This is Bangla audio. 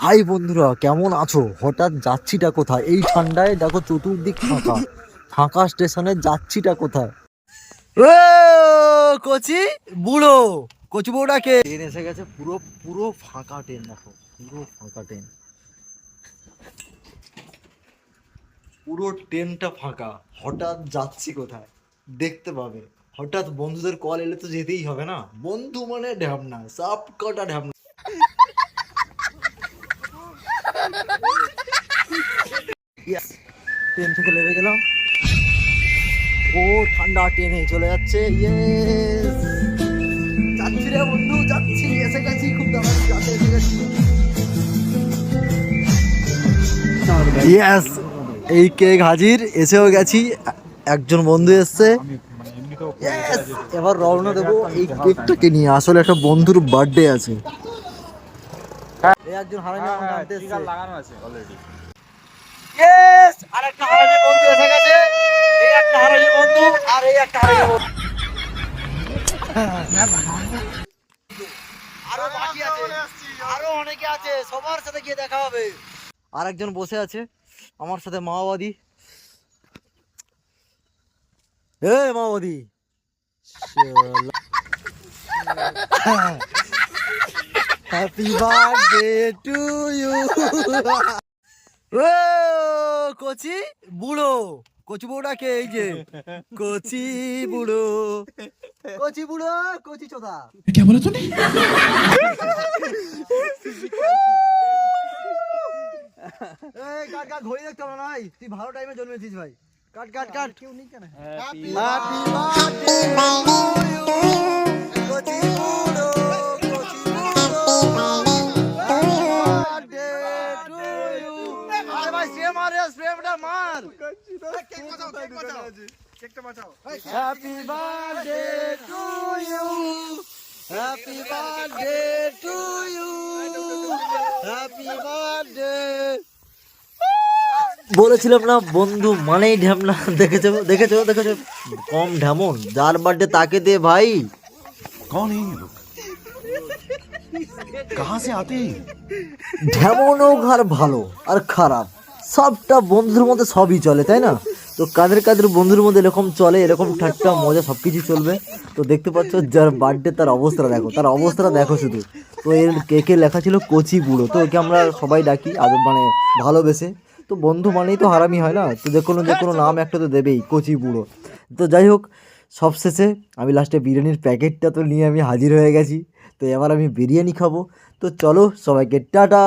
হাই বন্ধুরা, কেমন আছো? হঠাৎ যাচ্ছিটা কোথায় এই ঠান্ডায়? দেখো চতুর্দিক ফাঁকা ফাঁকা স্টেশনে যাচ্ছিটা কোথায়? ও কচি বুড়ো, কচি বুড়োটাকে ট্রেন এসে গেছে। পুরো পুরো ফাঁকা ট্রেন, দেখো পুরো ফাঁকা ট্রেন, পুরো ট্রেনটা ফাঁকা। হঠাৎ যাচ্ছি কোথায় দেখতে পাবে। হঠাৎ বন্ধুদের কল এলে তো যেতেই হবে না, বন্ধু মানে ঢ্যাবনা, সব কটা ঢ্যাবনা। Yes, ট্রেন থেকে নেমে গেলাম। ও ঠান্ডা ট্রেনে চলে যাচ্ছে। ইয়েস, যাচ্ছি রে বন্ধু, যাচ্ছি, এসে গেছি, খুব তাড়াতাড়ি কাছে এসে গেছি। ইয়েস, এই কেক হাজির, এসেও গেছি। একজন বন্ধু এসছে। Yes, এবার রওনা দেবো এই কেকটাকে নিয়ে। আসলে একটা বন্ধুর বার্থডে আছে। এই একজন হারামি আমাকে আনতে এসছে। লাগানো আছে অলরেডি। ইয়েস, আরেকটা হারামি বন্ধু এসে গেছে। এই একটা হারামি বন্ধু আর এই একটা হারামি বন্ধু। আরো বাকি আছে, আরো অনেকে আছে, সবার সাথে গিয়ে দেখা হবে। আর একজন বসে আছে আমার সাথে, মাওবাদী। এ মাওবাদী, হ্যাপি বার্থডে টু ইউ। ও কচি বুড়ো, কচি বুড়োটাকে, এই যে কচি বুড়ো, কচি বুড়ো, কচি চোদা। क्या बोला तूने? এই কাট কাট, ঘড়ি দেখতে হবে না ভাই, তুই ভালো টাইমে জন্মেছিস ভাই। কাট কাট কাট। কেউ নেই কেন? হ্যাপি বার্থডে কচি বুড়ো, কচি বুড়ো, হ্যাপি বার্থডে টু ইউ। আরে ভাই স্প্রে মার রে, স্প্রেটা মার। Happy birthday to you, happy birthday to you, happy birthday. বলেছিলাম না বন্ধু মানেই ঢ্যামনা। দেখেছো দেখেছো দেখেছো, কম ঢ্যামন, যার বার্থডে তাকে দে ভাই। कौन है ये लोग? कहाँ से आते हैं? ঢ্যামনও আর ভালো আর খারাপ সবটা বন্ধুর মধ্যে সবই চলে, তাই না? তো কাদের কাদের বন্ধুর মধ্যে এরকম চলে, এরকম ঠাট্টা মজা সবকিছু চলবে। তো দেখতে পাচ্ছ যার বার্থডে, তার অবস্থাটা দেখো, তার অবস্থাটা দেখো শুধু। তো এর কেকে লেখা ছিল কচি বুড়ো। তো ওকে আমরা সবাই ডাকি মানে ভালোবেসে। তো বন্ধু মানেই তো হারামি হয় না, তো যে কোনো নাম একটা তো দেবেই, কচি বুড়ো। তো যাই হোক, সবশেষে আমি লাস্টে বিরিয়ানির প্যাকেটটা তো নিয়ে আমি হাজির হয়ে গেছি। তো এবার আমি বিরিয়ানি খাবো। তো চলো সবাইকে টাটা।